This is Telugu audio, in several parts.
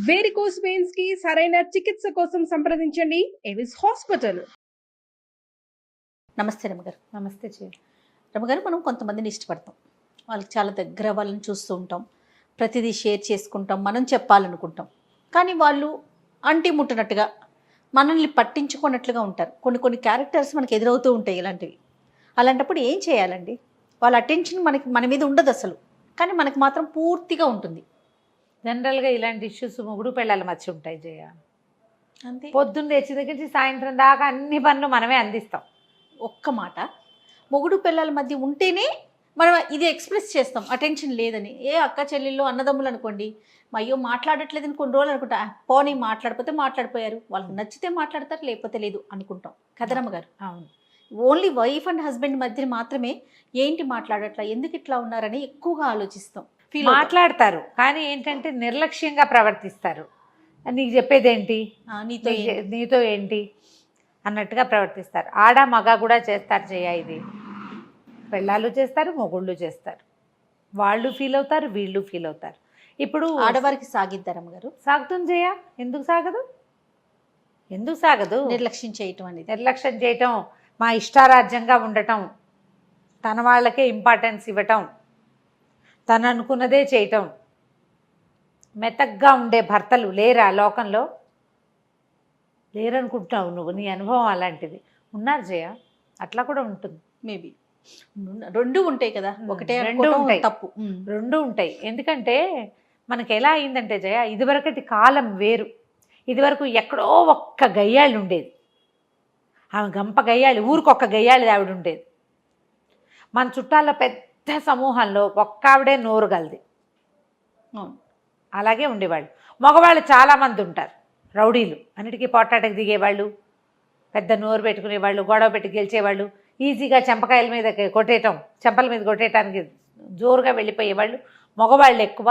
వేరికోస్ వెయిన్స్ కి సరైన చికిత్స కోసం సంప్రదించండి ఎవిస్ హాస్పిటల్. నమస్తే రమగారు. నమస్తే రమగారు, మనం కొంతమందిని ఇష్టపడతాం, వాళ్ళకి చాలా దగ్గర వాళ్ళని చూస్తూ ఉంటాం, ప్రతిదీ షేర్ చేసుకుంటాం, మనం చెప్పాలనుకుంటాం. కానీ వాళ్ళు అంటి ముట్టనట్టుగా మనల్ని పట్టించుకున్నట్లుగా ఉంటారు. కొన్ని క్యారెక్టర్స్ మనకి ఎదురవుతూ ఉంటాయి ఇలాంటివి. అలాంటప్పుడు ఏం చేయాలండి? వాళ్ళ అటెన్షన్ మన మీద ఉండదు అసలు, కానీ మనకు మాత్రం పూర్తిగా ఉంటుంది. జనరల్గా ఇలాంటి ఇష్యూస్ మొగుడు పెళ్ళాల మధ్య ఉంటాయి జయ. అంతే. పొద్దున్న తెచ్చి దగ్గర నుంచి సాయంత్రం దాకా అన్ని పనులు మనమే అందిస్తాం. ఒక్క మాట, మొగుడు పిల్లల మధ్య ఉంటేనే మనం ఇది ఎక్స్ప్రెస్ చేస్తాం, అటెన్షన్ లేదని. అక్క చెల్లెళ్ళు అన్నదమ్ములు అనుకోండి, అయ్యో మాట్లాడట్లేదని కొన్ని రోజులు అనుకుంటా, పోనీ మాట్లాడిపోతే మాట్లాడిపోయారు, వాళ్ళకి నచ్చితే మాట్లాడతారు, లేకపోతే లేదు అనుకుంటాం. కదరమ్మ గారు. అవును. ఓన్లీ వైఫ్ అండ్ హస్బెండ్ మధ్య మాత్రమే ఏంటి మాట్లాడట్లా, ఎందుకు ఇట్లా ఉన్నారని ఎక్కువగా ఆలోచిస్తాం. మాట్లాడతారు కానీ ఏంటంటే నిర్లక్ష్యంగా ప్రవర్తిస్తారు. నీకు చెప్పేదేంటి, నీతో ఏంటి అన్నట్టుగా ప్రవర్తిస్తారు. ఆడ మగ కూడా చేస్తారు జయ. ఇది పెళ్ళాలు చేస్తారు, మొగుళ్ళు చేస్తారు. వాళ్ళు ఫీల్ అవుతారు, వీళ్ళు ఫీల్ అవుతారు. ఇప్పుడు ఆడవారికి సాగిద్దారమ్మ గారు. సాగుతుంది జయ. ఎందుకు సాగదు? ఎందుకు సాగదు? నిర్లక్ష్యం చేయటం అనేది. నిర్లక్ష్యం చేయటం, మా ఇష్టారాజ్యంగా ఉండటం, తన వాళ్ళకే ఇంపార్టెన్స్ ఇవ్వటం, తను అనుకున్నదే చేయటం. మెతగ్గా ఉండే భర్తలు లేరా లోకంలో? లేరనుకుంటున్నావు నువ్వు, నీ అనుభవం అలాంటిది. ఉన్నారు జయ, అట్లా కూడా ఉంటుంది. మేబీ రెండు ఉంటాయి కదా, ఒకటే రెండు ఉంటాయి, తప్పు రెండు ఉంటాయి. ఎందుకంటే మనకి ఎలా అయిందంటే జయ, ఇదివరకటి కాలం వేరు. ఇదివరకు ఎక్కడో ఒక్క గయ్యాళ్ళు ఉండేది, ఆమె గంప గయ్యాళి, ఊరికొక్క గయ్యాళి ఆవిడ ఉండేది. మన చుట్టాల్లో పెద్ద సమూహంలో ఒక్క ఆవిడే నోరు గలది. అలాగే ఉండేవాళ్ళు. మగవాళ్ళు చాలామంది ఉంటారు, రౌడీలు, అన్నిటికీ పోట్లాటకు దిగేవాళ్ళు, పెద్ద నోరు పెట్టుకునేవాళ్ళు, గొడవ పెట్టి గెలిచేవాళ్ళు, ఈజీగా చెంపకాయల మీద కొట్టేయటం, చెంపల మీద కొట్టేయటానికి జోరుగా వెళ్ళిపోయేవాళ్ళు. మగవాళ్ళు ఎక్కువ,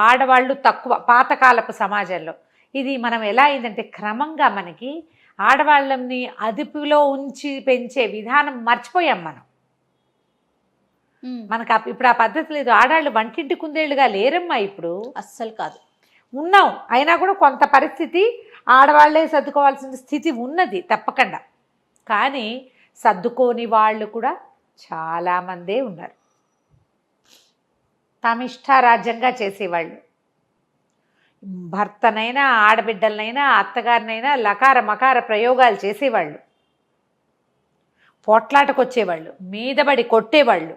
ఆడవాళ్ళు తక్కువ పాతకాలపు సమాజంలో. ఇది మనం ఎలా అయిందంటే క్రమంగా మనకి ఆడవాళ్ళని అదుపులో ఉంచి పెంచే విధానం మర్చిపోయాం మనం. మనకు ఇప్పుడు ఆ పద్ధతి లేదు. ఆడాళ్ళు వంటింటి కుందేళ్ళుగా లేరమ్మా ఇప్పుడు. అస్సలు కాదు. ఉన్నాం, అయినా కూడా కొంత పరిస్థితి ఆడవాళ్లే సర్దుకోవాల్సిన స్థితి ఉన్నది తప్పకుండా. కానీ సర్దుకోని వాళ్ళు కూడా చాలామందే ఉన్నారు. తమిష్టారాజ్యంగా చేసేవాళ్ళు. భర్తనైనా, ఆడబిడ్డలనైనా, అత్తగారినైనా లకార మకార ప్రయోగాలు చేసేవాళ్ళు, పోట్లాటకు వచ్చేవాళ్ళు, మీదబడి కొట్టేవాళ్ళు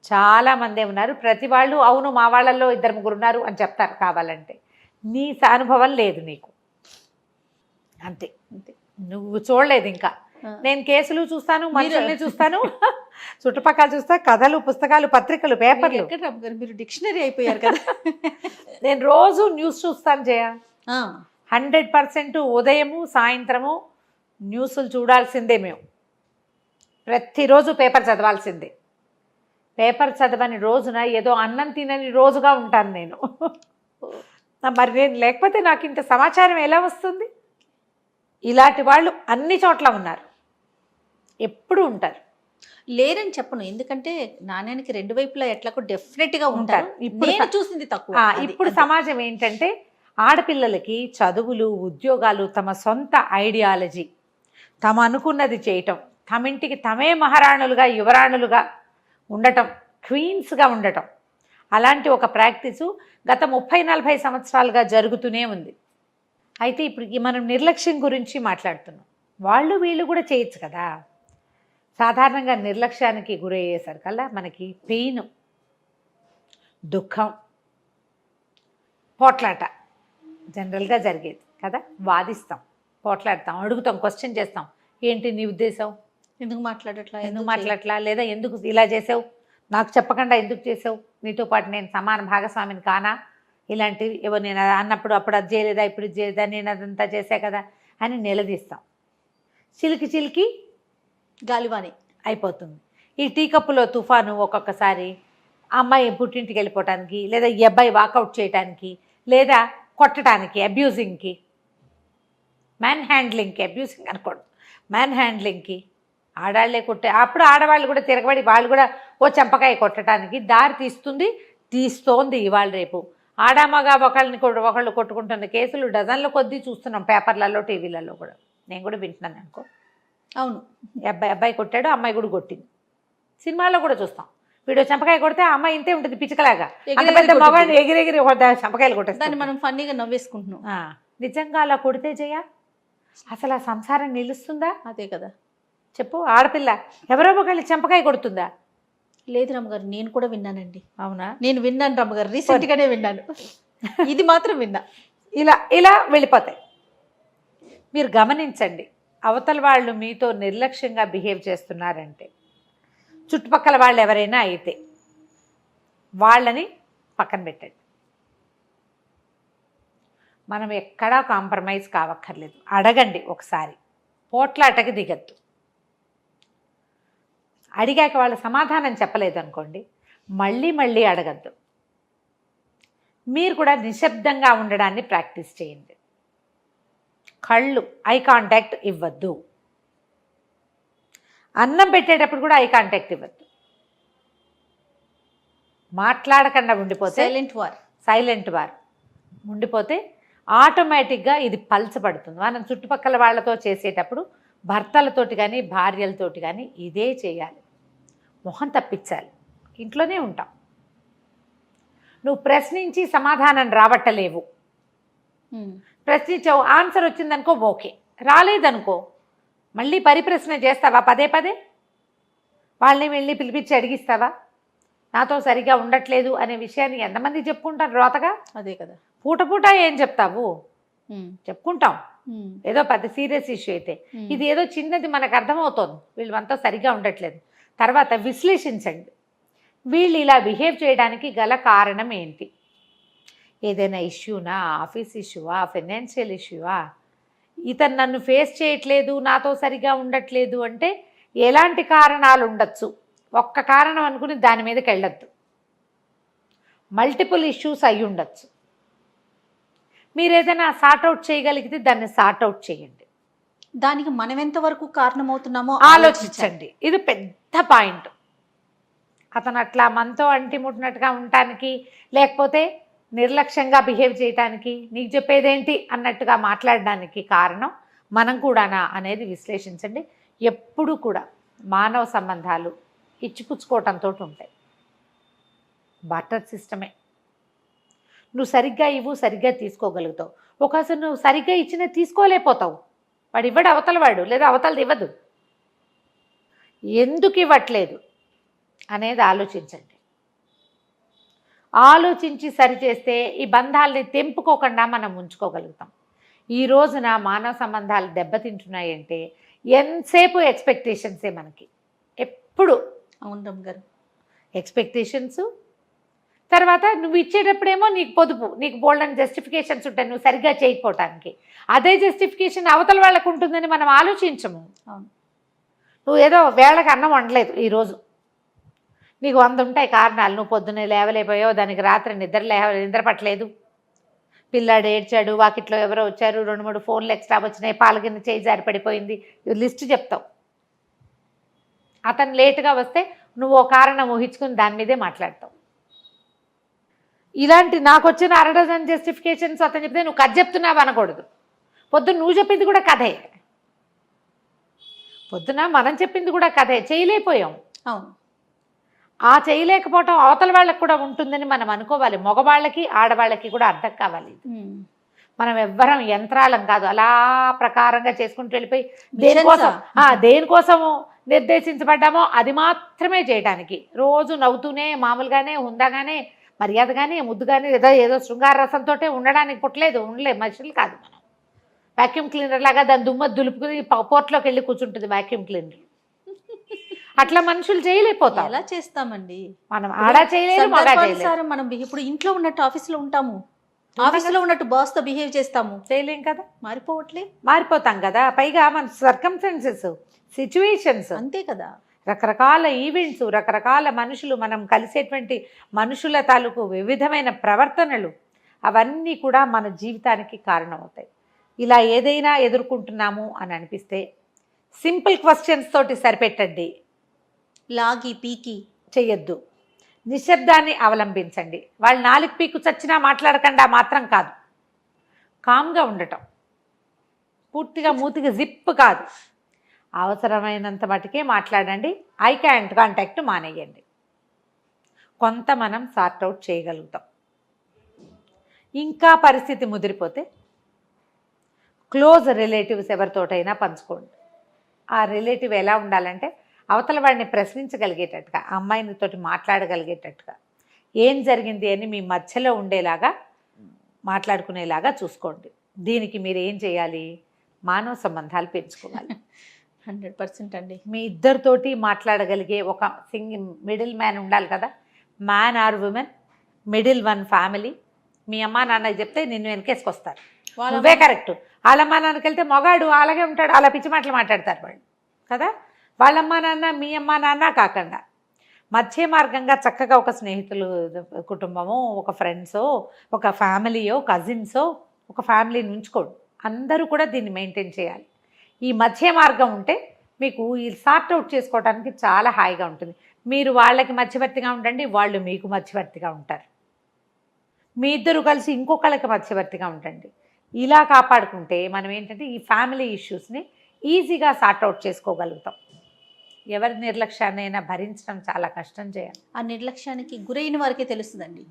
చాలామందే ఉన్నారు. ప్రతి వాళ్ళు అవును మా వాళ్ళల్లో ఇద్దరు ముగ్గురు ఉన్నారు అని చెప్తారు కావాలంటే. నీ అనుభవం లేదు నీకు, అంతే. అంతే, నువ్వు చూడలేదు ఇంకా. నేను కేసులు చూస్తాను, మనుషుల్ని చూస్తాను, చుట్టుపక్కల చూస్తా, కథలు, పుస్తకాలు, పత్రికలు, పేపర్లు. మీరు డిక్షనరీ అయిపోయారు కదా. నేను రోజు న్యూస్ చూస్తాను జయ. 100% ఉదయము సాయంత్రము న్యూస్లు చూడాల్సిందే మేము. ప్రతిరోజు పేపర్ చదవాల్సిందే. పేపర్ చదవని రోజున ఏదో అన్నం తినని రోజుగా ఉంటాను నేను. మరి నేను లేకపోతే నాకు ఇంత సమాచారం ఎలా వస్తుంది? ఇలాంటి వాళ్ళు అన్ని చోట్ల ఉన్నారు, ఎప్పుడు ఉంటారు. లేరని చెప్పను, ఎందుకంటే నాణ్యానికి రెండు వైపులా ఎట్లా డెఫినెట్గా ఉంటారు. ఇప్పుడు చూసింది తక్కువ. ఇప్పుడు సమాజం ఏంటంటే ఆడపిల్లలకి చదువులు, ఉద్యోగాలు, తమ సొంత ఐడియాలజీ, తమ అనుకున్నది చేయటం, తమింటికి తమే మహారాణులుగా, యువరాణులుగా ఉండటం, క్వీన్స్గా ఉండటం, అలాంటి ఒక ప్రాక్టీసు గత 30-40 సంవత్సరాలుగా జరుగుతూనే ఉంది. అయితే ఇప్పుడు మనం నిర్లక్ష్యం గురించి మాట్లాడుతున్నాం. వాళ్ళు వీళ్ళు కూడా చేయొచ్చు కదా. సాధారణంగా నిర్లక్ష్యానికి గురయ్యేసరికల్లా మనకి పెయిన్, దుఃఖం, పోట్లాట జనరల్గా జరిగేది కదా. వాదిస్తాం, పోట్లాడతాం, అడుగుతాం, క్వశ్చన్ చేస్తాం. ఏంటి నీ ఉద్దేశం? ఎందుకు మాట్లాడట్లా, లేదా ఎందుకు ఇలా చేసావు, నాకు చెప్పకుండా ఎందుకు చేసావు, నీతో పాటు నేను సమాన భాగస్వామిని కానా, ఇలాంటివి ఏవో నేను అన్నప్పుడు అప్పుడు అది చేయలేదా, ఇప్పుడు ఇది చేయలేదా, నేను అదంతా చేసా కదా అని నిలదీస్తాం. చిలికి గాలివాని అయిపోతుంది. ఈ టీ కప్పులో తుఫాను ఒక్కొక్కసారి అమ్మాయి పుట్టింటికి వెళ్ళిపోవటానికి, లేదా ఈ అబ్బాయి వాకౌట్ చేయటానికి, లేదా కొట్టడానికి, అబ్యూజింగ్కి, మ్యాన్ హ్యాండ్లింగ్కి, అబ్యూజింగ్ అనుకోండి, మ్యాన్ హ్యాండ్లింగ్కి ఆడాళ్లే కొట్టే. అప్పుడు ఆడవాళ్ళు కూడా తిరగబడి వాళ్ళు కూడా ఓ చెంపకాయ కొట్టడానికి దారి తీస్తోంది ఇవాళ రేపు. ఆడామగా ఒకళ్ళు కొట్టుకుంటున్న కేసులు డజన్ల కొద్దీ చూస్తున్నాం పేపర్లలో టీవీలలో కూడా. నేను కూడా వింటున్నాను అనుకో. అవును, అబ్బాయి కొట్టాడు, అమ్మాయి కూడా కొట్టింది. సినిమాల్లో కూడా చూస్తాం. వీడు చెంపకాయ కొడితే ఆ అమ్మాయి ఇంతే ఉంటుంది పిచ్చకలాగా, అంత పెద్ద మగాడిని ఎగిరెగిరి చెంపకాయలు కొట్టేస్తాను. దాన్ని మనం ఫన్నీగా నవ్వేసుకుంటున్నాం. నిజంగా అలా కొడితే జయ అసలు ఆ సంసారం నిలుస్తుందా? అదే కదా చెప్పు. ఆడపిల్ల ఎవరో ఒకళ్ళు చెంపకాయ కొడుతుందా? లేదు రమ్మగారు, నేను కూడా విన్నానండి. అవునా? నేను విన్నాను రమ్మగారు, రీసెంట్గానే విన్నాను. ఇది మాత్రం విన్నా. ఇలా వెళ్ళిపోతాయి. మీరు గమనించండి, అవతల వాళ్ళు మీతో నిర్లక్ష్యంగా బిహేవ్ చేస్తున్నారంటే, చుట్టుపక్కల వాళ్ళు ఎవరైనా అయితే వాళ్ళని పక్కన పెట్టండి. మనం ఎక్కడా కాంప్రమైజ్ కావక్కర్లేదు. అడగండి ఒకసారి, పోట్లాటకి దిగద్దు. అడిగాక వాళ్ళ సమాధానం చెప్పలేదనుకోండి, మళ్ళీ అడగద్దు. మీరు కూడా నిశ్శబ్దంగా ఉండడాన్ని ప్రాక్టీస్ చేయండి. కళ్ళు ఐ కాంటాక్ట్ ఇవ్వద్దు. అన్నం పెట్టేటప్పుడు కూడా ఐ కాంటాక్ట్ ఇవ్వద్దు. మాట్లాడకుండా ఉండిపోతే సైలెంట్ వార్ ఉండిపోతే ఆటోమేటిక్గా ఇది పల్చబడుతుంది. మనం చుట్టుపక్కల వాళ్ళతో చేసేటప్పుడు భర్తలతోటి కానీ భార్యలతోటి కానీ ఇదే చేయాలి. మొహం తప్పించాలి. ఇంట్లోనే ఉంటాం, నువ్వు ప్రశ్నించి సమాధానం రాబట్టలేవు. ప్రశ్నించావు, ఆన్సర్ వచ్చిందనుకో ఓకే, రాలేదనుకో మళ్ళీ పరిప్రశ్న చేస్తావా? పదే వాళ్ళని వెళ్ళి పిలిపించి అడిగిస్తావా? నాతో సరిగా ఉండట్లేదు అనే విషయాన్ని ఎంతమంది చెప్పుకుంటారు రోతగా? అదే కదా. పూట ఏం చెప్తావు? చెప్పుకుంటాం. ఏదో పెద్ద సీరియస్ ఇష్యూ అయితే, ఇది ఏదో చిన్నది మనకు అర్థమవుతోంది, వీళ్ళు మనతో సరిగా ఉండట్లేదు. తర్వాత విశ్లేషించండి, వీళ్ళు ఇలా బిహేవ్ చేయడానికి గల కారణం ఏంటి? ఏదైనా ఇష్యూనా, ఆఫీస్ ఇష్యూవా, ఫైనాన్షియల్ ఇష్యూవా? ఇతను నన్ను ఫేస్ చేయట్లేదు, నాతో సరిగా ఉండట్లేదు అంటే ఎలాంటి కారణాలు ఉండొచ్చు? ఒక్క కారణం అనుకుని దాని మీదకి వెళ్ళొద్దు. మల్టిపుల్ ఇష్యూస్ అయి ఉండొచ్చు. మీరు ఏదైనా సార్ట్అవుట్ చేయగలిగితే దాన్ని సార్ట్అవుట్ చేయండి. దానికి మనం ఎంతవరకు కారణమవుతున్నామో ఆలోచించండి. ఇది పెద్ద పాయింట్. అతను అట్లా మనతో అంటిముట్టినట్టుగా ఉండటానికి, లేకపోతే నిర్లక్ష్యంగా బిహేవ్ చేయటానికి, నీకు చెప్పేదేంటి అన్నట్టుగా మాట్లాడడానికి కారణం మనం కూడానా అనేది విశ్లేషించండి. ఎప్పుడు కూడా మానవ సంబంధాలు ఇచ్చిపుచ్చుకోవటంతో ఉంటాయి. బార్టర్ సిస్టమే. నువ్వు సరిగ్గా ఇవ్వు, సరిగ్గా తీసుకోగలుగుతావు. ఒకసారి నువ్వు సరిగ్గా ఇచ్చినా తీసుకోలేకపోతావు. వాడు ఇవ్వడు అవతలవాడు, లేదా అవతలది ఇవ్వదు. ఎందుకు ఇవ్వట్లేదు అనేది ఆలోచించండి. ఆలోచించి సరిచేస్తే ఈ బంధాలని తెంపుకోకుండా మనం ఉంచుకోగలుగుతాం. ఈ రోజున మానవ సంబంధాలు దెబ్బతింటున్నాయంటే ఎంతసేపు ఎక్స్పెక్టేషన్సే మనకి. ఎప్పుడు అవును గారు, ఎక్స్పెక్టేషన్స్. తర్వాత నువ్వు ఇచ్చేటప్పుడేమో నీకు పొదుపు, నీకు బోల్డని జస్టిఫికేషన్స్ ఉంటాయి నువ్వు సరిగ్గా చేయకపోవటానికి. అదే జస్టిఫికేషన్ అవతల వాళ్ళకు ఉంటుందని మనం ఆలోచించము. నువ్వు ఏదో వేళకి అన్నం వండలేదు ఈరోజు, నీకు 100 ఉంటాయి కారణాలు. నువ్వు పొద్దున్నే లేవలేకపోయావు, దానికి రాత్రి నిద్ర పట్టలేదు, పిల్లాడు ఏడ్చాడు, వాకిట్లో ఎవరో వచ్చారు, 2-3 ఫోన్లు ఎక్స్ట్రా వచ్చినాయి, పాలగిన్న చేయి జారి పడిపోయింది, లిస్ట్ చెప్తావు. అతను లేటుగా వస్తే నువ్వు ఓ కారణం ఊహించుకుని దాని మీదే మాట్లాడతావు. ఇలాంటి నాకు వచ్చిన 6 డజన్ జస్టిఫికేషన్స్ అతను చెప్తే నువ్వు కథ చెప్తున్నావు అనకూడదు. పొద్దున్న నువ్వు చెప్పింది కూడా కథే, పొద్దున మనం చెప్పింది కూడా కథే. చేయలేకపోయాం. అవును, ఆ చేయలేకపోవటం అవతల వాళ్ళకి కూడా ఉంటుందని మనం అనుకోవాలి. మగవాళ్ళకి ఆడవాళ్ళకి కూడా అర్థం కావాలి. మనం ఎవ్వరం యంత్రాలం కాదు. అలా ప్రకారంగా చేసుకుంటూ వెళ్ళిపోయి దేనికోసము నిర్దేశించబడ్డామో అది మాత్రమే చేయడానికి, రోజు నవ్వుతూనే మామూలుగానే హుందాగానే మర్యాదగానే ముద్దుగానే ఏదో శృంగార రసంతో ఉండడానికి పుట్టలేదు, మనుషులు కాదు మనం. వాక్యూమ్ క్లీనర్ లాగా దాని దుమ్మ దులుపుకుని పోర్ట్లోకి వెళ్ళి కూర్చుంటుంది వాక్యూమ్ క్లీనర్. అట్లా మనుషులు చేయలేకపోతాం. ఎలా చేస్తామండి మనం? ఆడా చేయలేదు, మగా చేయలేదు. మనం ఇప్పుడు ఇంట్లో ఉన్నట్టు ఆఫీస్లో ఉంటాము, ఆఫీస్లో ఉన్నట్టు బాస్తో బిహేవ్ చేస్తాము, చేయలేం కదా. మారిపోతాం కదా. పైగా మన సర్కమ్స్టాన్సెస్, సిచ్యువేషన్స్ అంతే కదా. రకరకాల ఈవెంట్స్, రకరకాల మనుషులు, మనం కలిసేటువంటి మనుషుల తాలూకు వివిధమైన ప్రవర్తనలు, అవన్నీ కూడా మన జీవితానికి కారణమవుతాయి. ఇలా ఏదైనా ఎదుర్కొంటున్నాము అని అనిపిస్తే సింపుల్ క్వశ్చన్స్ తోటి సరిపెట్టండి. లాగి పీకి చెయ్యొద్దు. నిశ్శబ్దాన్ని అవలంబించండి. వాళ్ళు నాలుగు పీకు చచ్చినా మాట్లాడకుండా మాత్రం కాదు, కామ్గా ఉండటం, పూర్తిగా మూతికి జిప్ కాదు, అవసరమైనంత మటుకే మాట్లాడండి. ఐ కాంటాక్ట్ మానేయండి. కొంత మనం సార్ట్ అవుట్ చేయగలుగుతాం. ఇంకా పరిస్థితి ముదిరిపోతే క్లోజ్ రిలేటివ్స్ ఎవరితోటైనా పంచుకోండి. ఆ రిలేటివ్ ఎలా ఉండాలంటే అవతల వాడిని ప్రశ్నించగలిగేటట్టుగా, అమ్మాయినితోటి మాట్లాడగలిగేటట్టుగా, ఏం జరిగింది అని మీ మధ్యలో ఉండేలాగా మాట్లాడుకునేలాగా చూసుకోండి. దీనికి మీరు ఏం చేయాలి? మానవ సంబంధాలు పెంచుకోవాలి. 100% అండి. మీ ఇద్దరితోటి మాట్లాడగలిగే ఒక మిడిల్ మ్యాన్ ఉండాలి కదా. Man or women, middle one family. మీ అమ్మా నాన్నకి చెప్తే నిన్ను వెనకేసుకొస్తారు, నువ్వే కరెక్ట్. వాళ్ళమ్మా నాన్నకి వెళ్తే మొగాడు అలాగే ఉంటాడు, అలా పిచ్చి మాటలు మాట్లాడతారు వాళ్ళు కదా. వాళ్ళమ్మా నాన్న మీ అమ్మా నాన్న కాకుండా మధ్య మార్గంగా చక్కగా ఒక స్నేహితులు కుటుంబమో, ఒక ఫ్రెండ్సో, ఒక ఫ్యామిలీయో, కజిన్సో, ఒక ఫ్యామిలీని ఉంచుకోండి. అందరూ కూడా దీన్ని మెయింటైన్ చేయాలి. ఈ మధ్య మార్గం ఉంటే మీకు ఈ సార్ట్ అవుట్ చేసుకోవడానికి చాలా హాయిగా ఉంటుంది. మీరు వాళ్ళకి మధ్యవర్తిగా ఉండండి, వాళ్ళు మీకు మధ్యవర్తిగా ఉంటారు. మీ ఇద్దరు కలిసి ఇంకొకళ్ళకి మధ్యవర్తిగా ఉండండి. ఇలా కాపాడుకుంటే మనం ఏంటంటే ఈ ఫ్యామిలీ ఇష్యూస్ని ఈజీగా సార్ట్ అవుట్ చేసుకోగలుగుతాం. ఎవరి నిర్లక్ష్యాన్నైనా భరించడం చాలా కష్టం చేయాలి. ఆ నిర్లక్ష్యానికి గురైన వారికే తెలుస్తుందండి.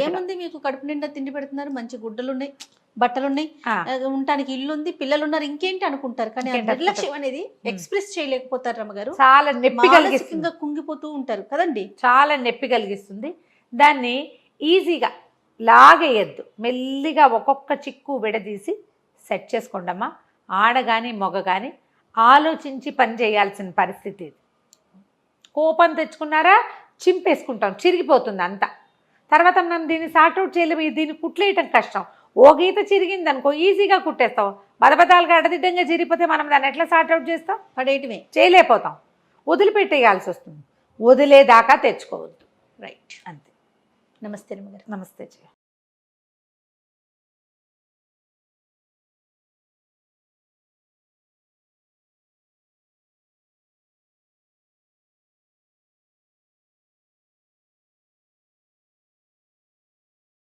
ఏముంది, మీకు కడుపు నిండా తిండి పెడుతున్నారు, మంచి గుడ్డలు ఉన్నాయి, బట్టలు ఉన్నాయి, ఉండటానికి ఇల్లు ఉంది, పిల్లలు ఉన్నారు, ఇంకేంటి అనుకుంటారు. కానీ ఆ నిర్లక్ష్యం అనేది ఎక్స్ప్రెస్ చేయలేకపోతారు రమ్మగారు. చాలా నొప్పి కలిగిస్తుంది, కుంగిపోతూ ఉంటారు కదండి. చాలా నొప్పి కలిగిస్తుంది. దాన్ని ఈజీగా లాగేయద్దు, మెల్లిగా ఒక్కొక్క చిక్కు విడదీసి సెట్ చేసుకోండమ్మా. ఆడ కానీ మగ కానీ ఆలోచించి పని చేయాల్సిన పరిస్థితి ఇది. కోపం తెచ్చుకున్నారా చింపేసుకుంటాం, చిరిగిపోతుంది అంతా. తర్వాత మనం దీన్ని సార్ట్అవుట్ చేయలేము. దీన్ని కుట్లేయటం కష్టం. ఓ గీత చిరిగింది అనుకో ఈజీగా కుట్టేస్తాం. బలబదాలుగా అడదిడ్డంగా చిరిగిపోతే మనం దాన్ని ఎట్లా సార్ట్అవుట్ చేస్తాం? పడేయటమే, చేయలేకపోతాం, వదిలిపెట్టేయాల్సి వస్తుంది. వదిలేదాకా తెచ్చుకోవద్దు. రైట్. అంతే. నమస్తే రమ్మగారు. నమస్తే జయ.